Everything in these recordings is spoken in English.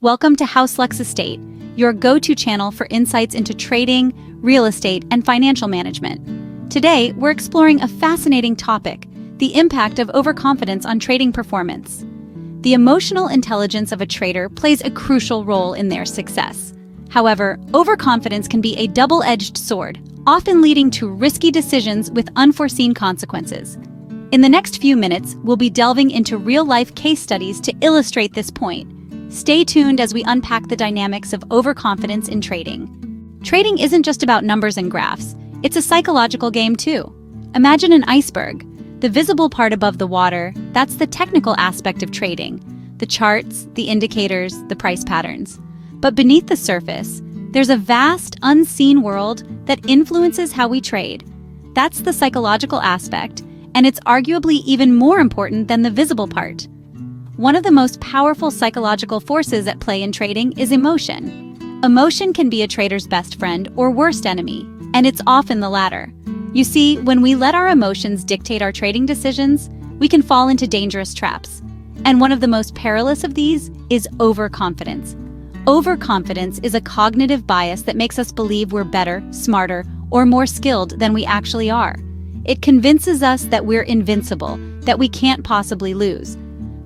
Welcome to HouseLux Estate, your go-to channel for insights into trading, real estate, and financial management. Today, we're exploring a fascinating topic, the impact of overconfidence on trading performance. The emotional intelligence of a trader plays a crucial role in their success. However, overconfidence can be a double-edged sword, often leading to risky decisions with unforeseen consequences. In the next few minutes, we'll be delving into real-life case studies to illustrate this point. Stay tuned as we unpack the dynamics of overconfidence in trading. Trading isn't just about numbers and graphs, it's a psychological game too. Imagine an iceberg. The visible part above the water, that's the technical aspect of trading. The charts, the indicators, the price patterns. But beneath the surface, there's a vast, unseen world that influences how we trade. That's the psychological aspect, and it's arguably even more important than the visible part. One of the most powerful psychological forces at play in trading is emotion. Emotion can be a trader's best friend or worst enemy, and it's often the latter. You see, when we let our emotions dictate our trading decisions, we can fall into dangerous traps. And one of the most perilous of these is overconfidence. Overconfidence is a cognitive bias that makes us believe we're better, smarter, or more skilled than we actually are. It convinces us that we're invincible, that we can't possibly lose.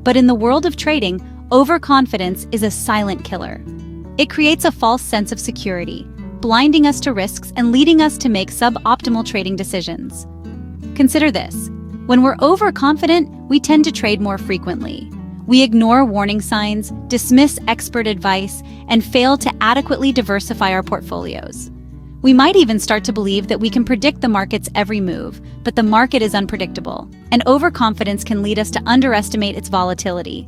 But in the world of trading, overconfidence is a silent killer. It creates a false sense of security, blinding us to risks and leading us to make suboptimal trading decisions. Consider this. When we're overconfident, we tend to trade more frequently. We ignore warning signs, dismiss expert advice, and fail to adequately diversify our portfolios. We might even start to believe that we can predict the market's every move, but the market is unpredictable, and overconfidence can lead us to underestimate its volatility.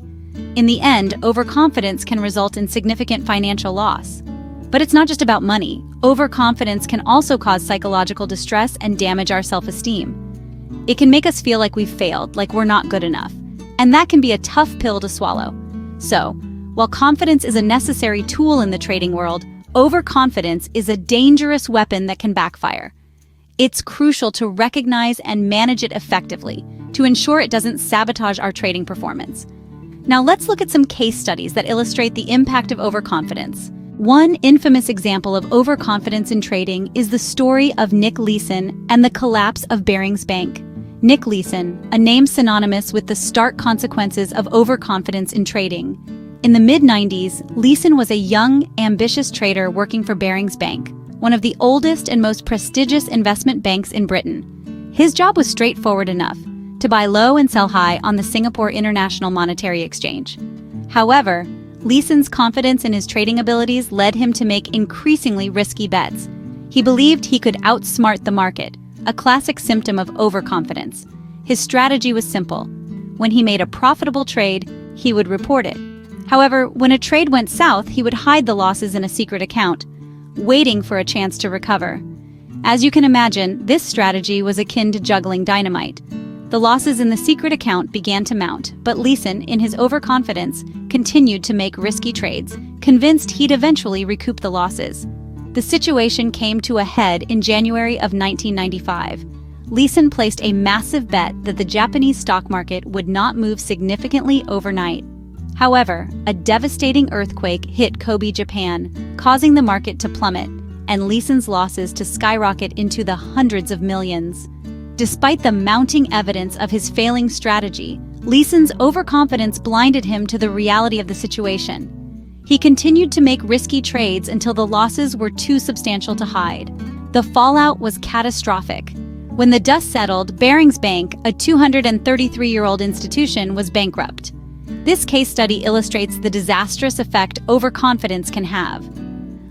In the end, overconfidence can result in significant financial loss. But it's not just about money. Overconfidence can also cause psychological distress and damage our self-esteem. It can make us feel like we've failed, like we're not good enough, and that can be a tough pill to swallow. So, while confidence is a necessary tool in the trading world, overconfidence is a dangerous weapon that can backfire. It's crucial to recognize and manage it effectively to ensure it doesn't sabotage our trading performance. Now let's look at some case studies that illustrate the impact of overconfidence. One infamous example of overconfidence in trading is the story of Nick Leeson and the collapse of Barings Bank. Nick Leeson, a name synonymous with the stark consequences of overconfidence in trading. In the mid-90s, Leeson was a young, ambitious trader working for Barings Bank, one of the oldest and most prestigious investment banks in Britain. His job was straightforward enough, to buy low and sell high on the Singapore International Monetary Exchange. However, Leeson's confidence in his trading abilities led him to make increasingly risky bets. He believed he could outsmart the market, a classic symptom of overconfidence. His strategy was simple. When he made a profitable trade, he would report it. However, when a trade went south, he would hide the losses in a secret account, waiting for a chance to recover. As you can imagine, this strategy was akin to juggling dynamite. The losses in the secret account began to mount, but Leeson, in his overconfidence, continued to make risky trades, convinced he'd eventually recoup the losses. The situation came to a head in January of 1995. Leeson placed a massive bet that the Japanese stock market would not move significantly overnight. However, a devastating earthquake hit Kobe, Japan, causing the market to plummet, and Leeson's losses to skyrocket into the hundreds of millions. Despite the mounting evidence of his failing strategy, Leeson's overconfidence blinded him to the reality of the situation. He continued to make risky trades until the losses were too substantial to hide. The fallout was catastrophic. When the dust settled, Barings Bank, a 233-year-old institution, was bankrupt. This case study illustrates the disastrous effect overconfidence can have.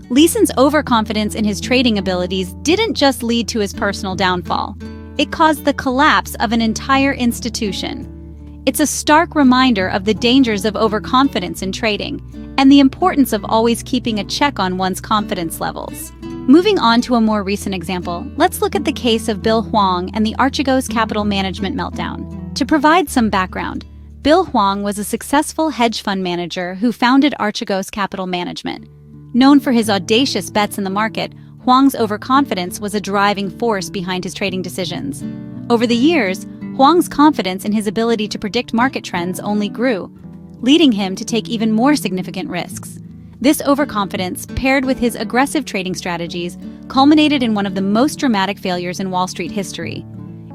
Leeson's overconfidence in his trading abilities didn't just lead to his personal downfall. It caused the collapse of an entire institution. It's a stark reminder of the dangers of overconfidence in trading and the importance of always keeping a check on one's confidence levels. Moving on to a more recent example, let's look at the case of Bill Hwang and the Archegos Capital Management meltdown. To provide some background, Bill Hwang was a successful hedge fund manager who founded Archegos Capital Management. Known for his audacious bets in the market, Hwang's overconfidence was a driving force behind his trading decisions. Over the years, Hwang's confidence in his ability to predict market trends only grew. leading him to take even more significant risks. This overconfidence, paired with his aggressive trading strategies, culminated in one of the most dramatic failures in Wall Street history.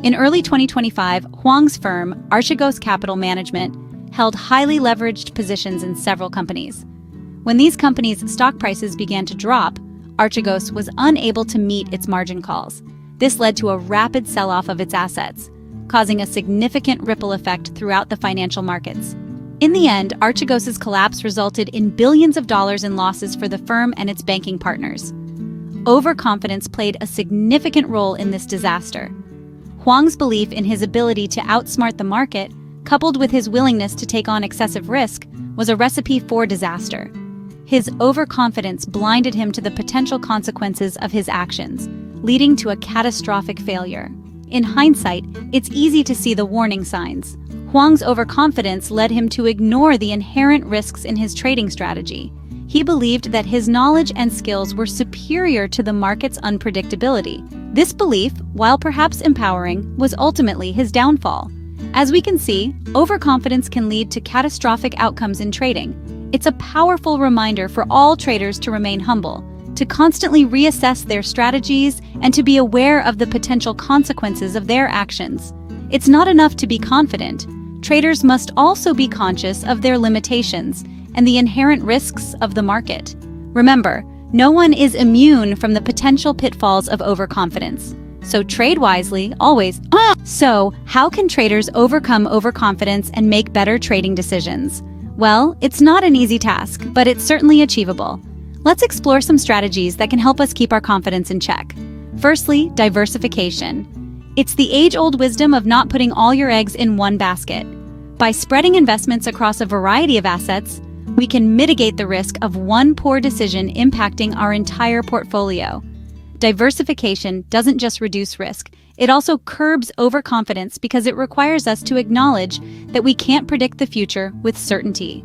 In early 2025, Hwang's firm, Archegos Capital Management, held highly leveraged positions in several companies. When these companies' stock prices began to drop, Archegos was unable to meet its margin calls. This led to a rapid sell-off of its assets, causing a significant ripple effect throughout the financial markets. In the end, Archegos' collapse resulted in billions of dollars in losses for the firm and its banking partners. Overconfidence played a significant role in this disaster. Hwang's belief in his ability to outsmart the market, coupled with his willingness to take on excessive risk, was a recipe for disaster. His overconfidence blinded him to the potential consequences of his actions, leading to a catastrophic failure. In hindsight, it's easy to see the warning signs. Hwang's overconfidence led him to ignore the inherent risks in his trading strategy. He believed that his knowledge and skills were superior to the market's unpredictability. This belief, while perhaps empowering, was ultimately his downfall. As we can see, overconfidence can lead to catastrophic outcomes in trading. It's a powerful reminder for all traders to remain humble, to constantly reassess their strategies, and to be aware of the potential consequences of their actions. It's not enough to be confident. Traders must also be conscious of their limitations and the inherent risks of the market. Remember, no one is immune from the potential pitfalls of overconfidence. So trade wisely, always. So, how can traders overcome overconfidence and make better trading decisions? Well, it's not an easy task, but it's certainly achievable. Let's explore some strategies that can help us keep our confidence in check. Firstly, diversification. It's the age-old wisdom of not putting all your eggs in one basket. By spreading investments across a variety of assets, we can mitigate the risk of one poor decision impacting our entire portfolio. Diversification doesn't just reduce risk, it also curbs overconfidence because it requires us to acknowledge that we can't predict the future with certainty.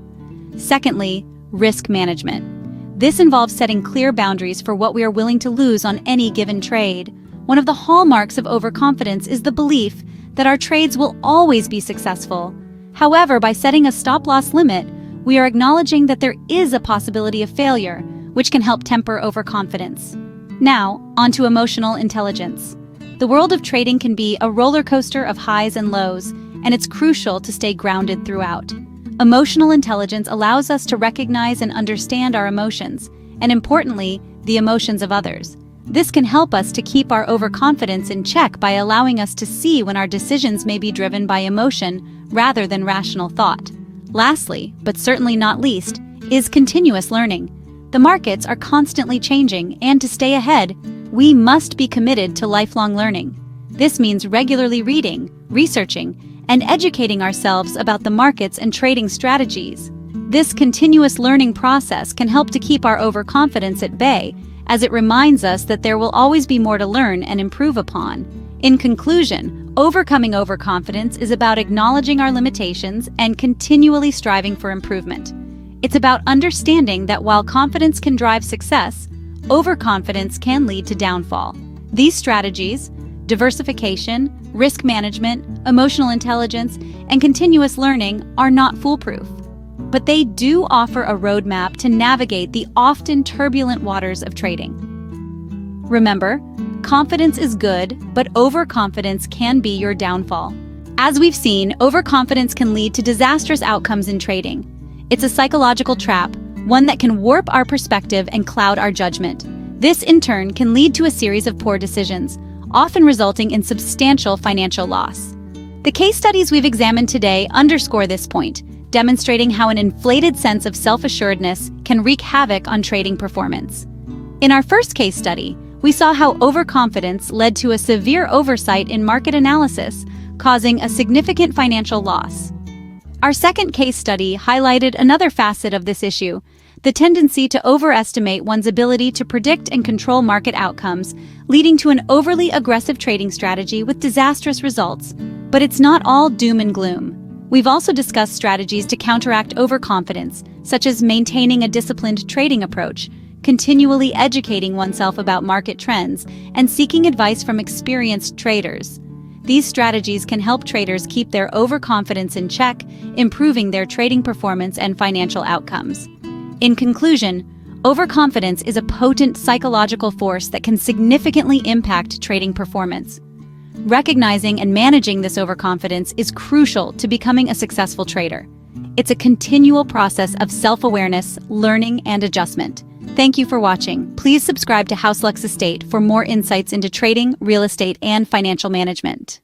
Secondly, risk management. This involves setting clear boundaries for what we are willing to lose on any given trade. One of the hallmarks of overconfidence is the belief that our trades will always be successful. However, by setting a stop-loss limit, we are acknowledging that there is a possibility of failure, which can help temper overconfidence. Now, onto emotional intelligence. The world of trading can be a roller coaster of highs and lows, and it's crucial to stay grounded throughout. Emotional intelligence allows us to recognize and understand our emotions, and importantly, the emotions of others. This can help us to keep our overconfidence in check by allowing us to see when our decisions may be driven by emotion rather than rational thought. Lastly, but certainly not least, is continuous learning. The markets are constantly changing, and to stay ahead, we must be committed to lifelong learning. This means regularly reading, researching, and educating ourselves about the markets and trading strategies. This continuous learning process can help to keep our overconfidence at bay, as it reminds us that there will always be more to learn and improve upon. In conclusion, overcoming overconfidence is about acknowledging our limitations and continually striving for improvement. It's about understanding that while confidence can drive success, overconfidence can lead to downfall. These strategies, diversification, risk management, emotional intelligence, and continuous learning, are not foolproof. But they do offer a roadmap to navigate the often turbulent waters of trading. Remember, confidence is good, but overconfidence can be your downfall. As we've seen, overconfidence can lead to disastrous outcomes in trading. It's a psychological trap, one that can warp our perspective and cloud our judgment. This, in turn, can lead to a series of poor decisions, often resulting in substantial financial loss. The case studies we've examined today underscore this point, demonstrating how an inflated sense of self-assuredness can wreak havoc on trading performance. In our first case study, we saw how overconfidence led to a severe oversight in market analysis, causing a significant financial loss. Our second case study highlighted another facet of this issue, the tendency to overestimate one's ability to predict and control market outcomes, leading to an overly aggressive trading strategy with disastrous results. But it's not all doom and gloom. We've also discussed strategies to counteract overconfidence, such as maintaining a disciplined trading approach, continually educating oneself about market trends, and seeking advice from experienced traders. These strategies can help traders keep their overconfidence in check, improving their trading performance and financial outcomes. In conclusion, overconfidence is a potent psychological force that can significantly impact trading performance. Recognizing and managing this overconfidence is crucial to becoming a successful trader. It's a continual process of self-awareness, learning, and adjustment. Thank you for watching. Please subscribe to Hwang Estate for more insights into trading, real estate, and financial management.